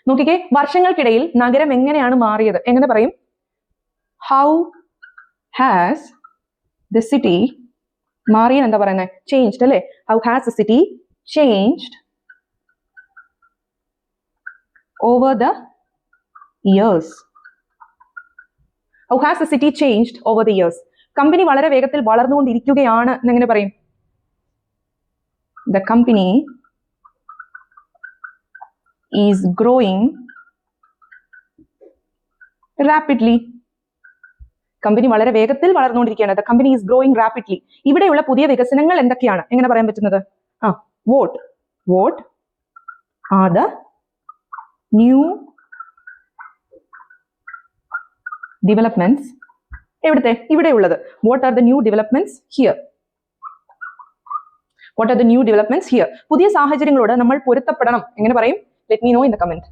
നോക്കിക്കേ, വർഷങ്ങൾക്കിടയിൽ നഗരം എങ്ങനെയാണ് മാറിയത്? എങ്ങനെ പറയും? ഹൗ ഹാസ് ദ സിറ്റി മാറിയെന്ന് എന്താ പറയുന്നത്? ചേഞ്ച്ഡ് അല്ലേ? How has the city changed over the years. How has the city changed over the years. Company വളരെ വേഗത്തിൽ വളർന്നുകൊണ്ടിരിക്കുകയാണ് എന്നെങ്ങനെ പറയും? The company is growing rapidly. Company വളരെ വേഗത്തിൽ വളർന്നുകൊണ്ടിരിക്കുകയാണ്. The company is growing rapidly. ഇവിടെയുള്ള പുതിയ വികസനങ്ങൾ എന്തൊക്കെയാണ്? എങ്ങനെ പറയാൻ പറ്റുന്നത്? What are the new developments? ഇവിടെയുള്ളത് what are the new developments here? What are the new developments here? പുതിയ സാഹചര്യങ്ങളോട് നമ്മൾ പൊരുത്തപ്പെടണം. എങ്ങനെ പറയും? Let me know in the comment.